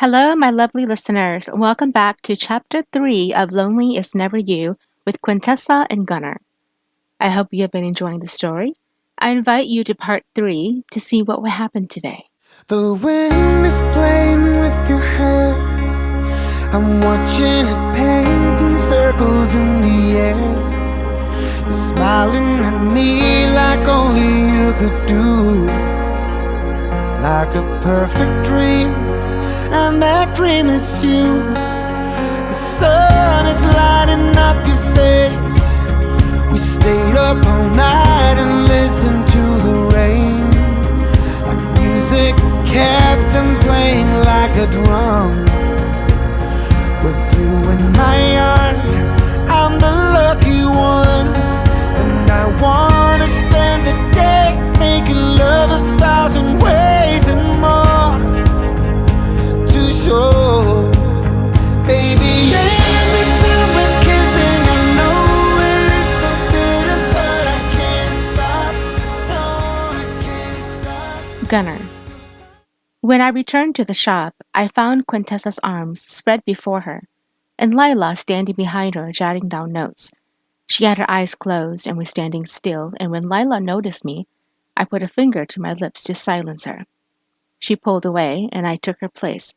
Hello, my lovely listeners. Welcome back to Chapter 3 of Lonely Is Never You with Quintessa and Gunnar. I hope you have been enjoying the story. I invite you to Part 3 to see what will happen today. The wind is playing with your hair. I'm watching it painting circles in the air. You're smiling at me like only you could do. Like a perfect dream, and that dream is you. The sun is lighting up your face. We stayed up all night and listened to the rain. Like music kept on playing like a drum. With you in my arms, I'm the lucky one. And I wanna spend the day making love 1,000 ways and more to show. Baby, every time we're kissing, I know it is forbidden, but I can't stop. No, I can't stop. Gunnar. When I returned to the shop, I found Quintessa's arms spread before her, and Lila standing behind her jotting down notes. She had her eyes closed and was standing still, and when Lila noticed me, I put a finger to my lips to silence her. She pulled away, and I took her place,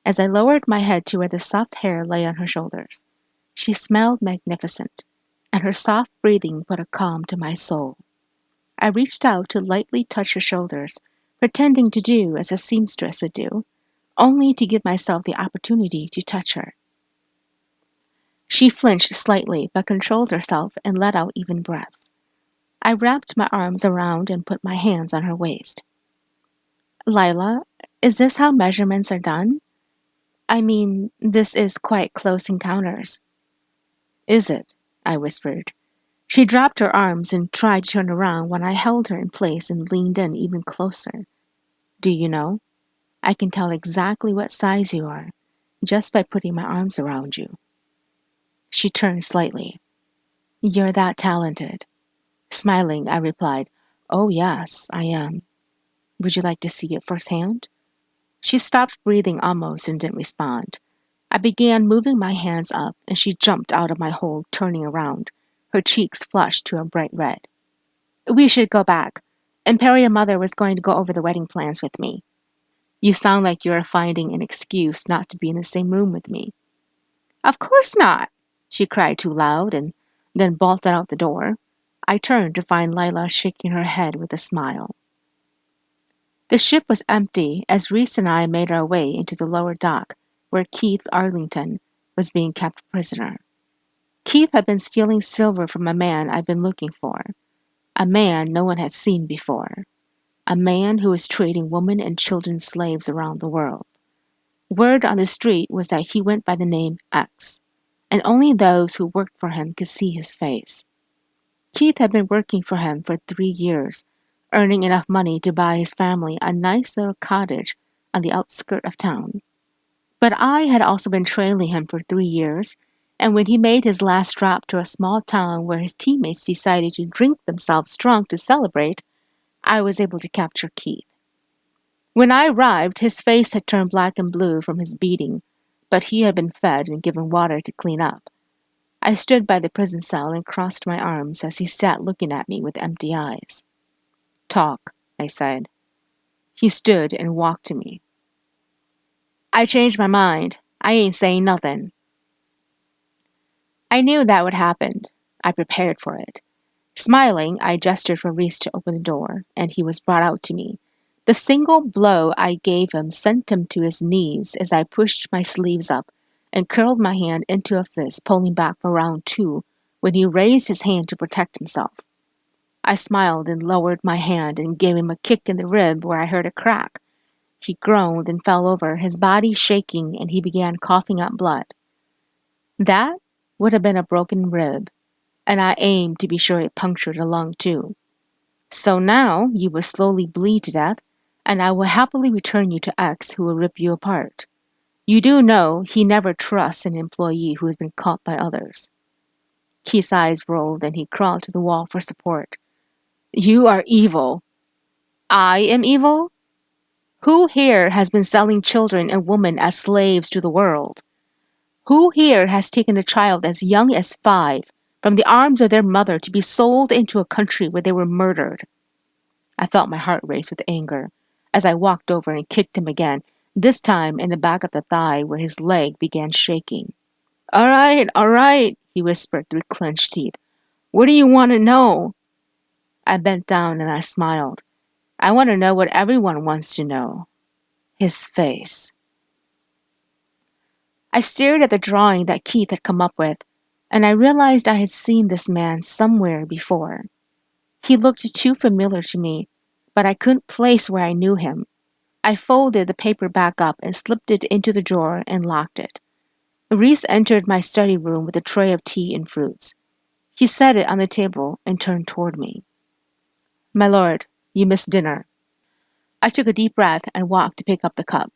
as I lowered my head to where the soft hair lay on her shoulders. She smelled magnificent, and her soft breathing put a calm to my soul. I reached out to lightly touch her shoulders, pretending to do as a seamstress would do, only to give myself the opportunity to touch her. She flinched slightly but controlled herself and let out even breaths. I wrapped my arms around and put my hands on her waist. Lila, is this how measurements are done? I mean, this is quite close encounters. Is it? I whispered. She dropped her arms and tried to turn around when I held her in place and leaned in even closer. Do you know? I can tell exactly what size you are, just by putting my arms around you. She turned slightly. You're that talented. Smiling, I replied, Oh, yes, I am. Would you like to see it firsthand? She stopped breathing almost and didn't respond. I began moving my hands up, and she jumped out of my hold, turning around, her cheeks flushed to a bright red. We should go back. Imperial Mother was going to go over the wedding plans with me. You sound like you're finding an excuse not to be in the same room with me. Of course not, she cried too loud and then bolted out the door. I turned to find Lila shaking her head with a smile. The ship was empty as Reese and I made our way into the lower dock where Keith Arlington was being kept prisoner. Keith had been stealing silver from a man I'd been looking for, a man no one had seen before, a man who was trading women and children slaves around the world. Word on the street was that he went by the name X, and only those who worked for him could see his face. Keith had been working for him for 3 years, earning enough money to buy his family a nice little cottage on the outskirts of town. But I had also been trailing him for 3 years, and when he made his last drop to a small town where his teammates decided to drink themselves drunk to celebrate, I was able to capture Keith. When I arrived, his face had turned black and blue from his beating, but he had been fed and given water to clean up. I stood by the prison cell and crossed my arms as he sat looking at me with empty eyes. Talk, I said. He stood and walked to me. I changed my mind. I ain't saying nothing. I knew that would happen. I prepared for it. Smiling, I gestured for Reese to open the door, and he was brought out to me. The single blow I gave him sent him to his knees as I pushed my sleeves up and curled my hand into a fist, pulling back for round 2 when he raised his hand to protect himself. I smiled and lowered my hand and gave him a kick in the rib where I heard a crack. He groaned and fell over, his body shaking, and he began coughing up blood. That would have been a broken rib, and I aimed to be sure it punctured a lung too. So now you will slowly bleed to death, and I will happily return you to X, who will rip you apart. You do know he never trusts an employee who has been caught by others. Keith's eyes rolled, and he crawled to the wall for support. You are evil. I am evil? Who here has been selling children and women as slaves to the world? Who here has taken a child as young as 5 from the arms of their mother to be sold into a country where they were murdered? I felt my heart race with anger as I walked over and kicked him again, this time in the back of the thigh where his leg began shaking. All right, he whispered through clenched teeth. What do you want to know? I bent down and I smiled. I want to know what everyone wants to know. His face. I stared at the drawing that Keith had come up with, and I realized I had seen this man somewhere before. He looked too familiar to me, but I couldn't place where I knew him. I folded the paper back up and slipped it into the drawer and locked it. Reese entered my study room with a tray of tea and fruits. He set it on the table and turned toward me. My lord, you missed dinner. I took a deep breath and walked to pick up the cup.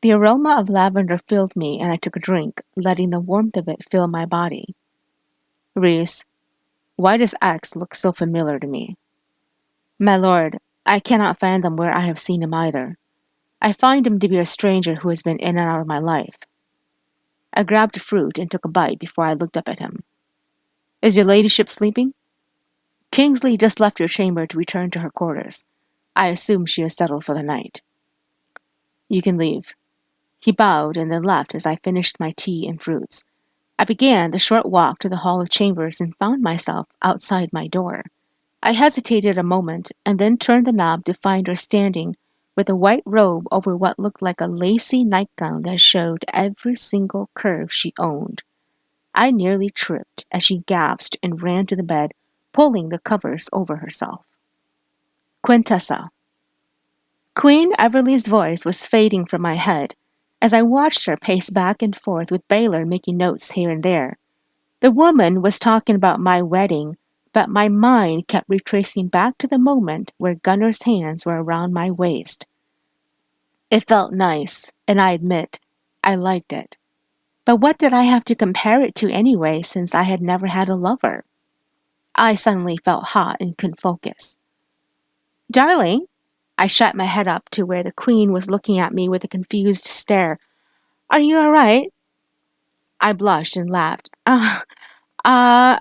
The aroma of lavender filled me and I took a drink, letting the warmth of it fill my body. Reese, why does X look so familiar to me? My lord, I cannot fathom where I have seen him either. I find him to be a stranger who has been in and out of my life. I grabbed a fruit and took a bite before I looked up at him. Is your ladyship sleeping? Kingsley just left your chamber to return to her quarters. I assume she is settled for the night. You can leave. He bowed and then left as I finished my tea and fruits. I began the short walk to the Hall of Chambers and found myself outside my door. I hesitated a moment and then turned the knob to find her standing with a white robe over what looked like a lacy nightgown that showed every single curve she owned. I nearly tripped as she gasped and ran to the bed, pulling the covers over herself. Quintessa. Queen Everly's voice was fading from my head as I watched her pace back and forth with Baylor making notes here and there. The woman was talking about my wedding, but my mind kept retracing back to the moment where Gunner's hands were around my waist. It felt nice, and I admit, I liked it. But what did I have to compare it to anyway, since I had never had a lover? I suddenly felt hot and couldn't focus. Darling, I shot my head up to where the Queen was looking at me with a confused stare. Are you all right? I blushed and laughed. I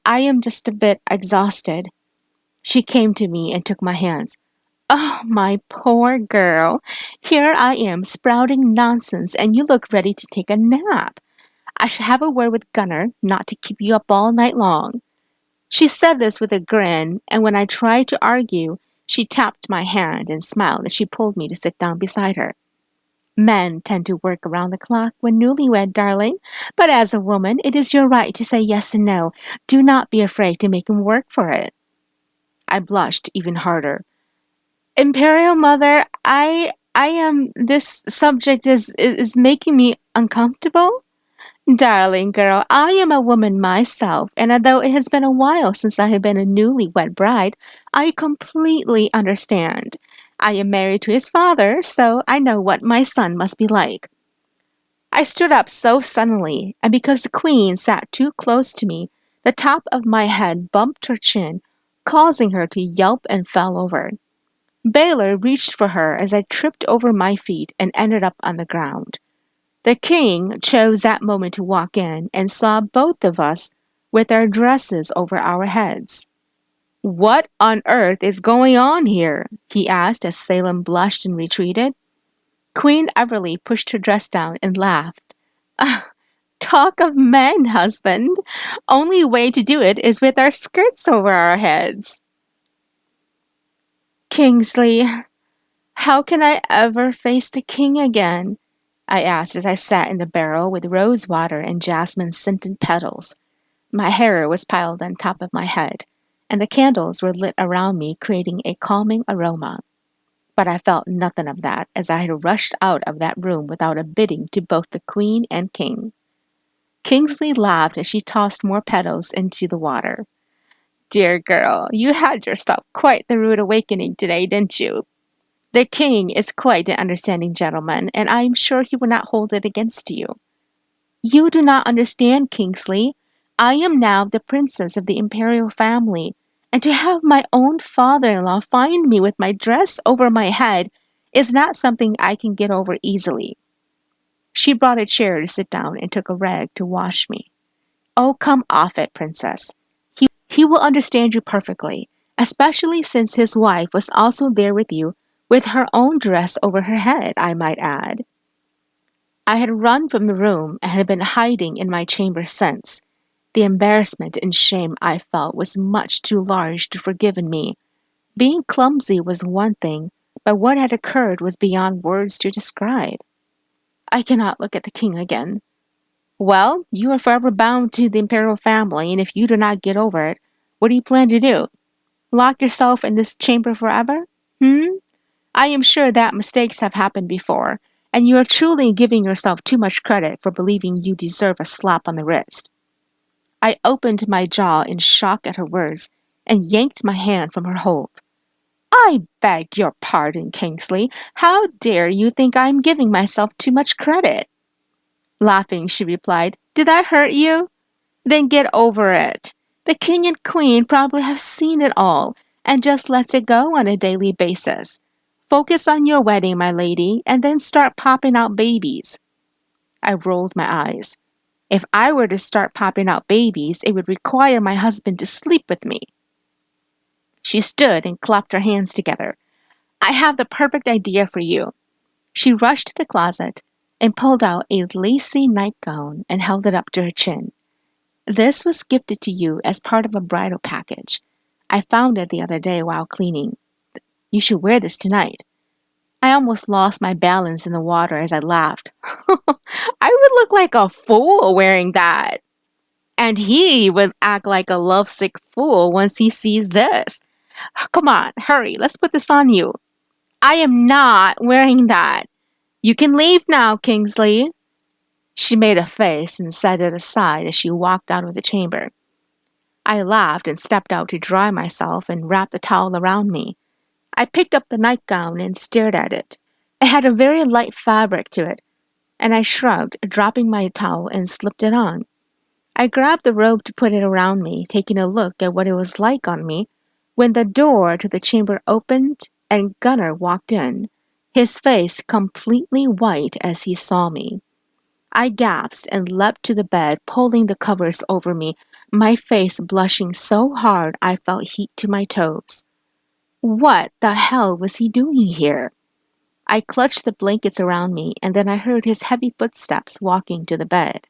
am just a bit exhausted. She came to me and took my hands. Oh, my poor girl. Here I am sprouting nonsense and you look ready to take a nap. I should have a word with Gunner not to keep you up all night long. She said this with a grin, and when I tried to argue, she tapped my hand and smiled as she pulled me to sit down beside her. Men tend to work around the clock when newlywed, darling, but as a woman, it is your right to say yes and no. Do not be afraid to make him work for it. I blushed even harder. Imperial Mother, I am, this subject is making me uncomfortable. Darling girl, I am a woman myself, and although it has been a while since I have been a newlywed bride, I completely understand. I am married to his father, so I know what my son must be like. I stood up so suddenly, and because the Queen sat too close to me, the top of my head bumped her chin, causing her to yelp and fell over. Baylor reached for her as I tripped over my feet and ended up on the ground. The king chose that moment to walk in and saw both of us with our dresses over our heads. What on earth is going on here? He asked as Salem blushed and retreated. Queen Everly pushed her dress down and laughed. Talk of men, husband. Only way to do it is with our skirts over our heads. Kingsley, how can I ever face the king again? I asked as I sat in the barrel with rose water and jasmine-scented petals. My hair was piled on top of my head, and the candles were lit around me, creating a calming aroma. But I felt nothing of that as I had rushed out of that room without a bidding to both the Queen and King. Kingsley laughed as she tossed more petals into the water. Dear girl, you had yourself quite the rude awakening today, didn't you? The king is quite an understanding gentleman, and I am sure he will not hold it against you. You do not understand, Kingsley. I am now the princess of the imperial family, and to have my own father-in-law find me with my dress over my head is not something I can get over easily. She brought a chair to sit down and took a rag to wash me. Oh, come off it, princess. He will understand you perfectly, especially since his wife was also there with you, with her own dress over her head, I might add. I had run from the room and had been hiding in my chamber since. The embarrassment and shame I felt was much too large to forgive in me. Being clumsy was one thing, but what had occurred was beyond words to describe. I cannot look at the king again. Well, you are forever bound to the imperial family, and if you do not get over it, what do you plan to do? Lock yourself in this chamber forever? I am sure that mistakes have happened before, and you are truly giving yourself too much credit for believing you deserve a slap on the wrist. I opened my jaw in shock at her words and yanked my hand from her hold. I beg your pardon, Kingsley. How dare you think I am giving myself too much credit? Laughing, she replied, Did that hurt you? Then get over it. The king and queen probably have seen it all and just lets it go on a daily basis. Focus on your wedding, my lady, and then start popping out babies. I rolled my eyes. If I were to start popping out babies, it would require my husband to sleep with me. She stood and clapped her hands together. I have the perfect idea for you. She rushed to the closet and pulled out a lacy nightgown and held it up to her chin. This was gifted to you as part of a bridal package. I found it the other day while cleaning. You should wear this tonight. I almost lost my balance in the water as I laughed. I would look like a fool wearing that. And he would act like a lovesick fool once he sees this. Come on, hurry, let's put this on you. I am not wearing that. You can leave now, Kingsley. She made a face and set it aside as she walked out of the chamber. I laughed and stepped out to dry myself and wrap the towel around me. I picked up the nightgown and stared at it. It had a very light fabric to it, and I shrugged, dropping my towel and slipped it on. I grabbed the robe to put it around me, taking a look at what it was like on me, when the door to the chamber opened and Gunnar walked in, his face completely white as he saw me. I gasped and leapt to the bed, pulling the covers over me, my face blushing so hard I felt heat to my toes. What the hell was he doing here? I clutched the blankets around me, and then I heard his heavy footsteps walking to the bed.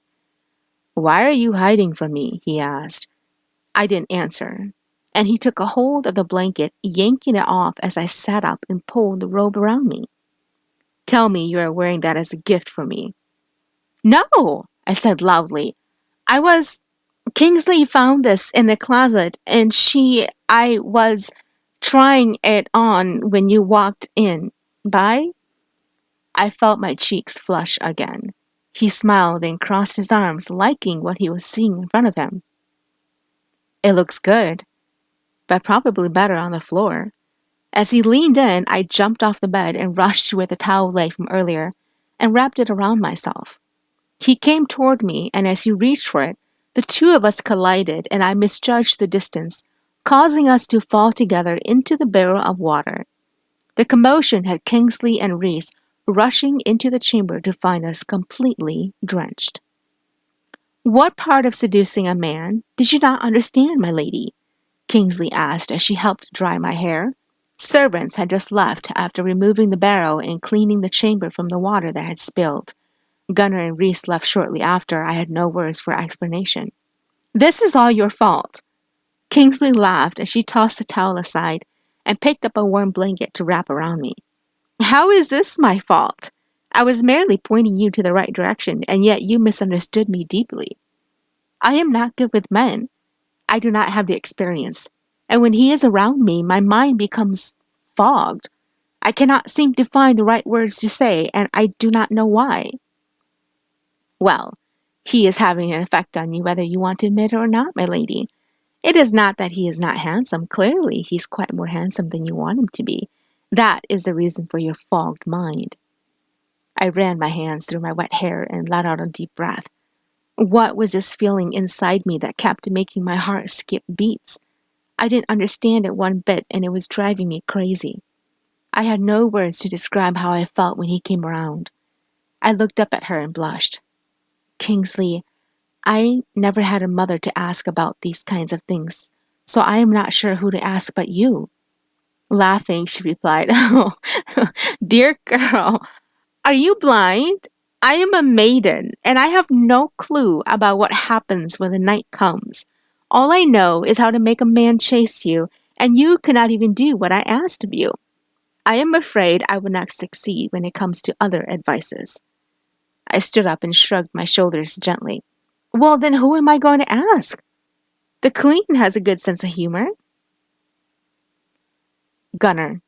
Why are you hiding from me? He asked. I didn't answer, and he took a hold of the blanket, yanking it off as I sat up and pulled the robe around me. Tell me you are wearing that as a gift for me. No, I said loudly. Kingsley found this in the closet, and I was trying it on when you walked in. Bye? I felt my cheeks flush again. He smiled and crossed his arms, liking what he was seeing in front of him. It looks good, but probably better on the floor. As he leaned in, I jumped off the bed and rushed to where the towel lay from earlier and wrapped it around myself. He came toward me, and as he reached for it, the two of us collided, and I misjudged the distance, causing us to fall together into the barrel of water. The commotion had Kingsley and Reese rushing into the chamber to find us completely drenched. What part of seducing a man did you not understand, my lady? Kingsley asked as she helped dry my hair. Servants had just left after removing the barrel and cleaning the chamber from the water that had spilled. Gunnar and Reese left shortly after. I had no words for explanation. This is all your fault. Kingsley laughed as she tossed the towel aside and picked up a warm blanket to wrap around me. How is this my fault? I was merely pointing you to the right direction, and yet you misunderstood me deeply. I am not good with men. I do not have the experience, and when he is around me, my mind becomes fogged. I cannot seem to find the right words to say, and I do not know why. Well, he is having an effect on you whether you want to admit it or not, my lady. It is not that he is not handsome. Clearly, he's quite more handsome than you want him to be. That is the reason for your fogged mind. I ran my hands through my wet hair and let out a deep breath. What was this feeling inside me that kept making my heart skip beats? I didn't understand it one bit, and it was driving me crazy. I had no words to describe how I felt when he came around. I looked up at her and blushed. Kingsley, I never had a mother to ask about these kinds of things, so I am not sure who to ask but you. Laughing, she replied, "Oh, dear girl, are you blind? I am a maiden, and I have no clue about what happens when the night comes. All I know is how to make a man chase you, and you cannot even do what I asked of you. I am afraid I will not succeed when it comes to other advices." I stood up and shrugged my shoulders gently. Well, then who am I going to ask? The Queen has a good sense of humor. Gunner.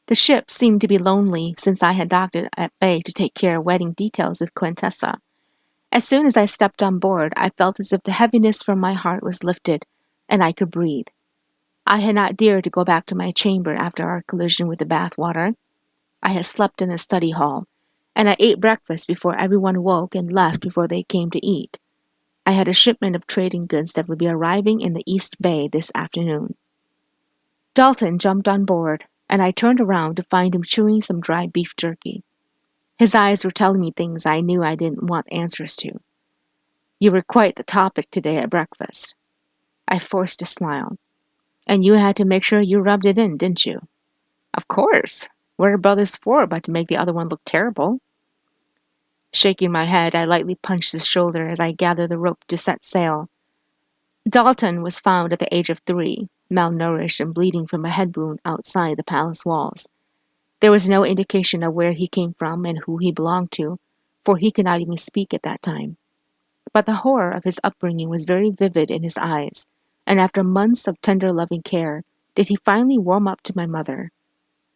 The ship seemed to be lonely since I had docked at bay to take care of wedding details with Quintessa. As soon as I stepped on board, I felt as if the heaviness from my heart was lifted, and I could breathe. I had not dared to go back to my chamber after our collision with the bathwater. I had slept in the study hall, and I ate breakfast before everyone woke and left before they came to eat. I had a shipment of trading goods that would be arriving in the East Bay this afternoon. Dalton jumped on board, and I turned around to find him chewing some dry beef jerky. His eyes were telling me things I knew I didn't want answers to. You were quite the topic today at breakfast. I forced a smile. And you had to make sure you rubbed it in, didn't you? Of course. What are brothers for but to make the other one look terrible? Shaking my head, I lightly punched his shoulder as I gathered the rope to set sail. Dalton was found at the age of 3, malnourished and bleeding from a head wound outside the palace walls. There was no indication of where he came from and who he belonged to, for he could not even speak at that time. But the horror of his upbringing was very vivid in his eyes, and after months of tender loving care, did he finally warm up to my mother.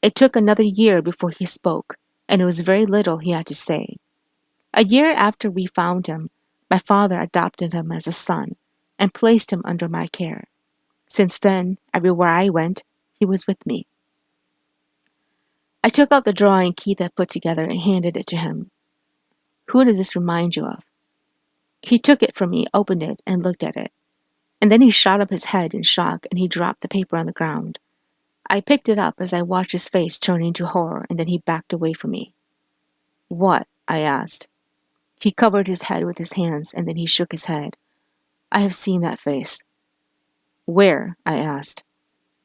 It took another year before he spoke, and it was very little he had to say. A year after we found him, my father adopted him as a son and placed him under my care. Since then, everywhere I went, he was with me. I took out the drawing Keith had put together and handed it to him. Who does this remind you of? He took it from me, opened it, and looked at it. And then he shot up his head in shock and he dropped the paper on the ground. I picked it up as I watched his face turn into horror, and then he backed away from me. What? I asked. He covered his head with his hands, and then he shook his head. I have seen that face. Where? I asked.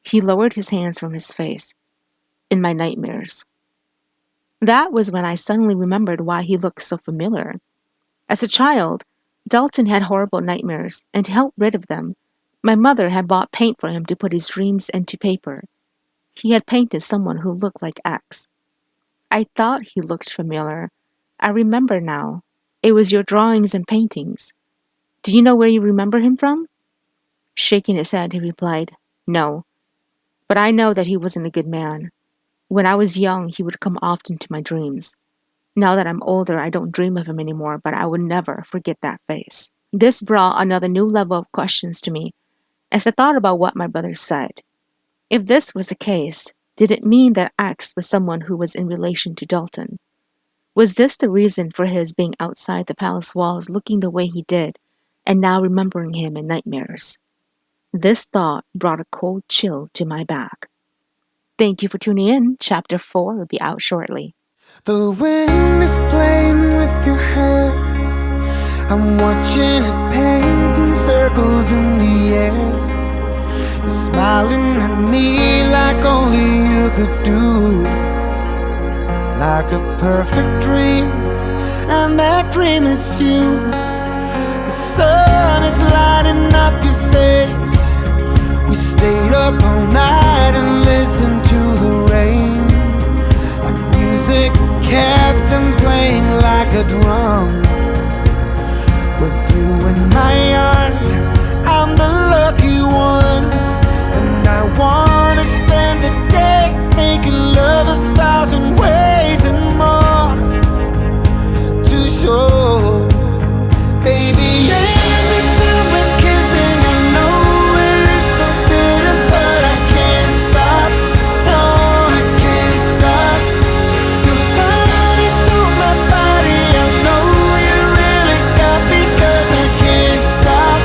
He lowered his hands from his face. In my nightmares. That was when I suddenly remembered why he looked so familiar. As a child, Dalton had horrible nightmares, and to help rid of them, my mother had bought paint for him to put his dreams into paper. He had painted someone who looked like X. I thought he looked familiar. I remember now. It was your drawings and paintings. Do you know where you remember him from? Shaking his head, he replied, No. But I know that he wasn't a good man. When I was young, he would come often to my dreams. Now that I'm older, I don't dream of him anymore, but I would never forget that face. This brought another new level of questions to me as I thought about what my brother said. If this was the case, did it mean that X was someone who was in relation to Dalton? Was this the reason for his being outside the palace walls looking the way he did, and now remembering him in nightmares? This thought brought a cold chill to my back. Thank you for tuning in. Chapter 4 will be out shortly. The wind is playing with your hair. I'm watching it painting circles in the air. You're smiling at me like only you could do. Like a perfect dream, and that dream is you. The sun is lighting up your face. We stayed up all night and listened to the rain. Like music kept on playing like a drum. With you in my arms, I'm the lucky one. And I wanna spend the day making love 1,000 ways and more to show. Baby, every time we're kissing, I know it is forbidden, but I can't stop. No, I can't stop. Your body's on my body. I know you really got me, 'cause I can't stop.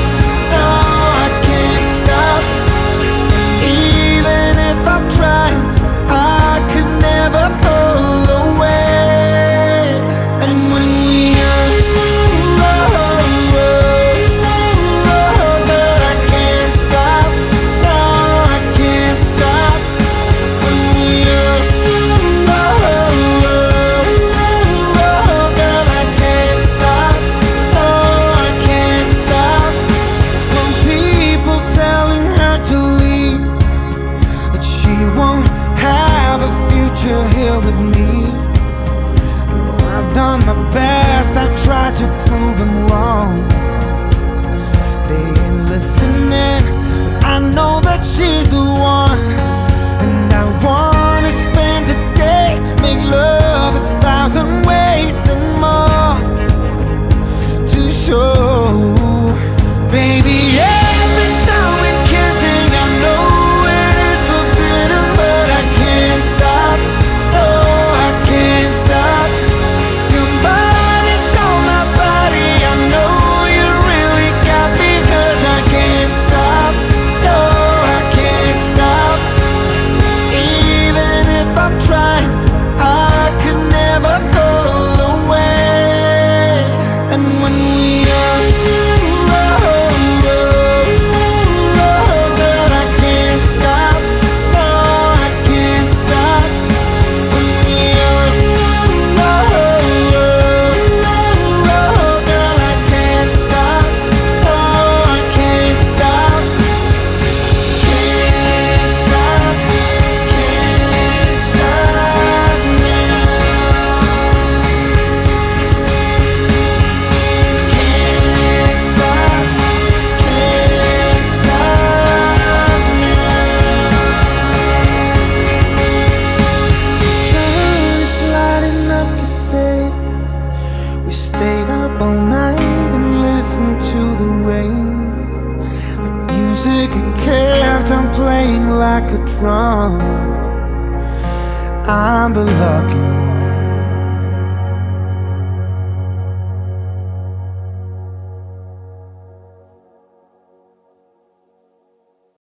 I'm the lucky